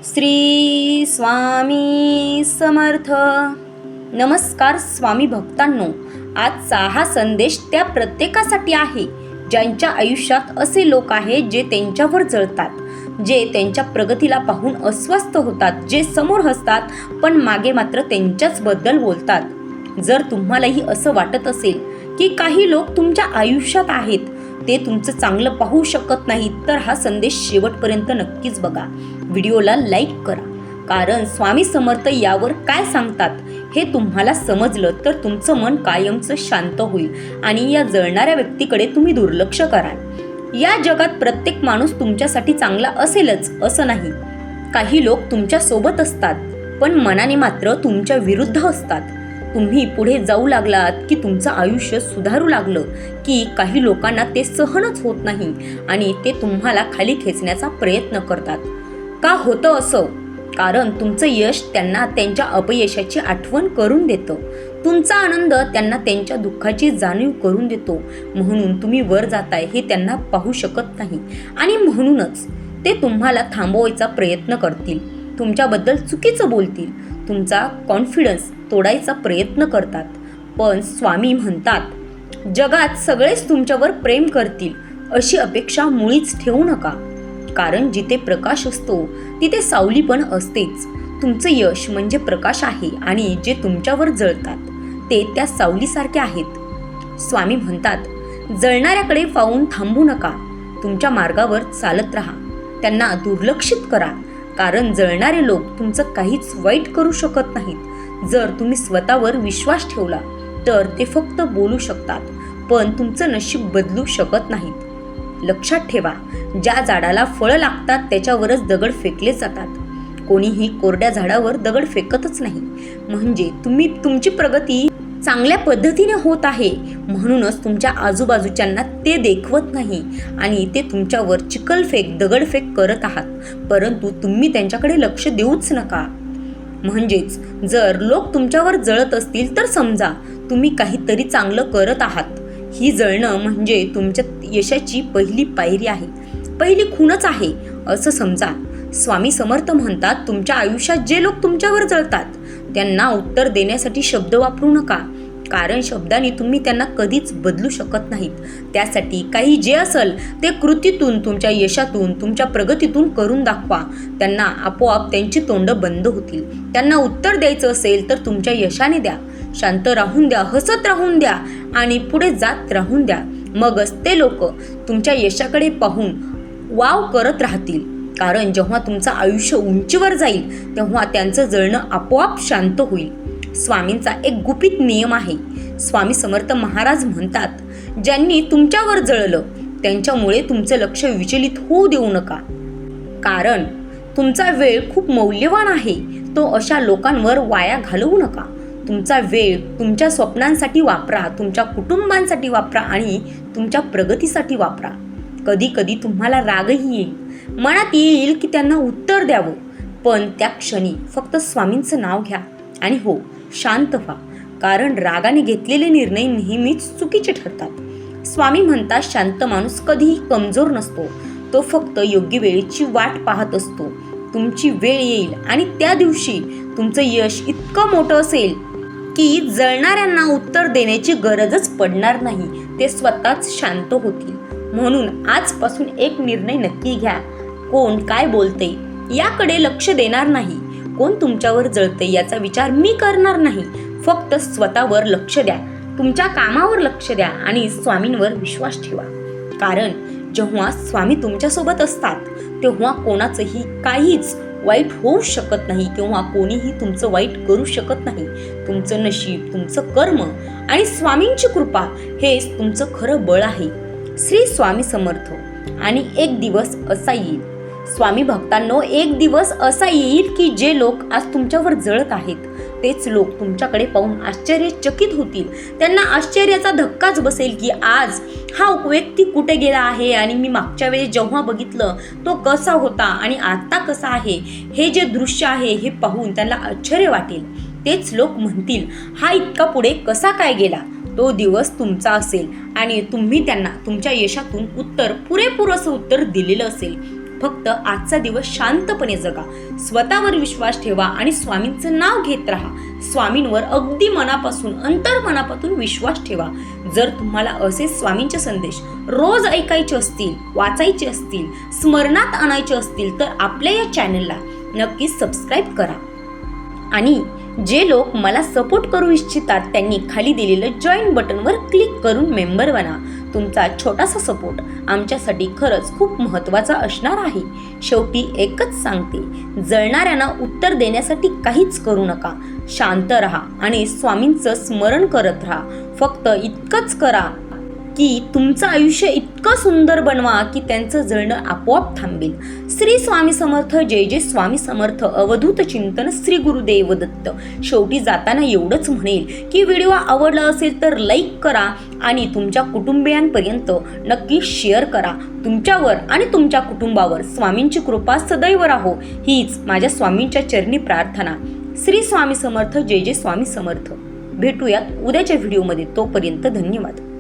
श्री स्वामी समर्थ. नमस्कार स्वामी भक्तांनो, आजचा हा संदेश त्या प्रत्येकासाठी आहे ज्यांच्या आयुष्यात असे लोक आहेत जे त्यांच्यावर जळतात, जे त्यांच्या प्रगतीला पाहून अस्वस्थ होतात, जे समोर हसतात पण मागे मात्र त्यांच्याच बद्दल बोलतात. जर तुम्हालाही असं वाटत असेल की काही लोक तुमच्या आयुष्यात आहेत, ते तुमचं चांगलं पाहू शकत नाहीत, तर हा संदेश शेवटपर्यंत नक्कीच बघा. व्हिडिओला लाईक करा, कारण स्वामी समर्थ यावर काय सांगतात हे तुम्हाला समजलं तर तुमचं मन कायमचं शांत होईल आणि या जळणाऱ्या व्यक्तीकडे तुम्ही दुर्लक्ष कराल. या जगात प्रत्येक माणूस तुमच्यासाठी चांगला असेलच असं नाही. काही लोक तुमच्या सोबत असतात पण मनाने मात्र तुमच्या विरुद्ध असतात. तुम्ही पुढे जाऊ लागलात की तुमचं आयुष्य सुधारू लागलं की काही लोकांना ते सहनच होत नाही आणि ते तुम्हाला खाली खेचण्याचा प्रयत्न करतात. का होतं असं? कारण तुमचं यश त्यांना त्यांच्या अपयशाची आठवण करून देतं. तुमचा आनंद त्यांना त्यांच्या दुःखाची जाणीव करून देतो. म्हणून तुम्ही वर जाताय हे त्यांना पाहू शकत नाही आणि म्हणूनच ते तुम्हाला थांबवायचा प्रयत्न करतील, तुमच्याबद्दल चुकीचं बोलतील, तुमचा कॉन्फिडन्स तोडायचा प्रयत्न करतात. पण स्वामी म्हणतात, जगात सगळेच तुमच्यावर प्रेम करतील अशी अपेक्षा मुळीच ठेवू नका. कारण जिथे प्रकाश असतो तिथे सावली पण असतेच. तुमचं यश म्हणजे प्रकाश आहे आणि जे तुमच्यावर जळतात ते त्या सावलीसारखे आहेत. स्वामी म्हणतात, जळणाऱ्याकडे पाहून थांबू नका, तुमच्या मार्गावर चालत राहा, त्यांना दुर्लक्षित करा. कारण जळणारे लोक तुमचं काहीच वाईट करू शकत नाहीत. जर तुम्ही स्वतःवर विश्वास ठेवला तर ते फक्त बोलू शकतात पण तुमचं नशीब बदलू शकत नाहीत. लक्षात ठेवा, ज्या झाडाला फळं लागतात त्याच्यावरच दगड फेकले जातात. कोणीही कोरड्या झाडावर दगड फेकतच नाही. म्हणजे तुमची प्रगती चांगल्या पद्धतीने होत आहे म्हणूनच तुमच्या आजूबाजूच्यांना ते देखवत नाही आणि ते तुमच्यावर चिखलफेक दगडफेक करत आहात, परंतु तुम्ही त्यांच्याकडे लक्ष देऊच नका. म्हणजेच जर लोक तुमच्यावर जळत असतील तर समजा तुम्ही काहीतरी चांगलं करत आहात. ही जळणं म्हणजे तुमच्या यशाची पहिली पायरी आहे, पहिली खूणच आहे असं समजा. स्वामी समर्थ म्हणतात, तुमच्या आयुष्यात जे लोक तुमच्यावर जळतात त्यांना उत्तर देण्यासाठी शब्द वापरू नका, कारण शब्दांनी तुम्ही त्यांना कधीच बदलू शकत नाहीत. त्यासाठी काही जे असेल ते कृतीतून, तुमच्या यशातून, तुमच्या प्रगतीतून करून दाखवा. त्यांना आपोआप त्यांची तोंडं बंद होतील. त्यांना उत्तर द्यायचं असेल तर तुमच्या यशाने द्या, शांत राहून द्या, हसत राहून द्या आणि पुढे जात राहून द्या. मगच ते लोक तुमच्या यशाकडे पाहून वाव करत राहतील. कारण जेव्हा तुमचं आयुष्य उंचीवर जाईल तेव्हा त्यांचं जळणं आपोआप शांत होईल. स्वामींचा एक गुपित नियम आहे. स्वामी समर्थ महाराज म्हणतात, ज्यांनी तुमच्यावर जळलं त्यांच्यामुळे तुमचं लक्ष विचलित होऊ देऊ नका. कारण तुमचा वेळ खूप मौल्यवान आहे, तो अशा लोकांवर वाया घालवू नका. तुमचा वेळ तुमच्या स्वप्नांसाठी वापरा, तुमच्या कुटुंबांसाठी वापरा आणि तुमच्या प्रगतीसाठी वापरा. कधी कधी तुम्हाला रागही येईल, मनात येईल की त्यांना उत्तर द्यावं, पण त्या क्षणी फक्त स्वामींचं नाव घ्या आणि हो, शांत व्हा. कारण रागाने घेतलेले निर्णय नेहमीच चुकीचे ठरतात. स्वामी म्हणतात, शांत माणूस कधीही कमजोर नसतो, तो फक्त योग्य वेळेची वाट पाहत असतो. तुमची वेळ येईल आणि त्या दिवशी तुमचं यश इतकं मोठं असेल की जळणाऱ्यांना उत्तर देण्याची गरजच पडणार नाही, ते स्वतःच शांत होतील. म्हणून आजपासून एक निर्णय नक्की घ्या, कोण काय बोलते याकडे लक्ष देणार नाही, कोण तुमच्यावर जळते याचा विचार मी करणार नाही. फक्त स्वतःवर लक्ष द्या, तुमच्या कामावर लक्ष द्या आणि स्वामींवर विश्वास ठेवा. कारण जेव्हा स्वामी तुमच्यासोबत असतात तेव्हा कोणाचंही काहीच वाईट होऊ शकत नाही, तेव्हा कोणीही तुमचं वाईट करू शकत नाही. तुमचं नशीब, तुमचं कर्म आणि स्वामींची कृपा हेच तुमचं खरं बळ आहे. श्री स्वामी समर्थ. आणि एक दिवस असा येईल स्वामी भक्तांनो, एक दिवस असा येईल की जे लोक आज तुमच्यावर जळत आहेत तेच लोक तुमच्याकडे पाहून आश्चर्यचकित होतील. त्यांना आश्चर्याचा धक्काच बसेल की आज हा व्यक्ती कुठे गेला आहे आणि मी मागच्या वेळेस जेव्हा बघितलं तो कसा होता आणि आता कसा आहे. हे जे दृश्य आहे हे पाहून त्यांना आश्चर्य वाटेल. तेच लोक म्हणतील, हा इतका पुढे कसा काय गेला. तो दिवस तुमचा असेल आणि तुम्ही त्यांना तुमच्या यशातून पुरेपूर असं उत्तर दिलेलं असेल. फक्त आजचा दिवस शांतपणे जगा, स्वतःवर विश्वास ठेवा आणि स्वामींचं नाव घेत राहा. स्वामींवर अगदी मनापासून, अंतर्मनापासून विश्वास ठेवा. जर तुम्हाला असे स्वामींचे संदेश रोज ऐकायचे असतील, वाचायचे असतील, स्मरणात आणायचे असतील तर आपल्या या चॅनलला नक्की सबस्क्राईब करा. आणि जे लोक मला सपोर्ट करू इच्छितात त्यांनी खाली दिलेलं जॉईन बटनवर क्लिक करून मेंबर बना. तुमचा छोटासा सपोर्ट आमच्यासाठी खरंच खूप महत्त्वाचा असणार आहे. शेवटी एकच सांगते, जळणाऱ्यांना उत्तर देण्यासाठी काहीच करू नका. शांत राहा आणि स्वामींचं स्मरण करत राहा. फक्त इतकंच करा की तुमचं आयुष्य इतकं सुंदर बनवा की त्यांचं जळणं आपोआप थांबेल. श्री स्वामी समर्थ. जय जय स्वामी समर्थ. अवधूत चिंतन श्री गुरुदेव दत्त. शेवटी जाताना एवढंच म्हणेल की व्हिडिओ आवडला असेल तर लाईक करा आणि तुमच्या कुटुंबियांपर्यंत नक्की शेअर करा. तुमच्यावर आणि तुमच्या कुटुंबावर स्वामींची कृपा सदैव राहो हीच माझ्या स्वामींच्या चरणी प्रार्थना. श्री स्वामी समर्थ. जय जय स्वामी समर्थ. भेटूयात उद्याच्या व्हिडिओमध्ये. तोपर्यंत धन्यवाद.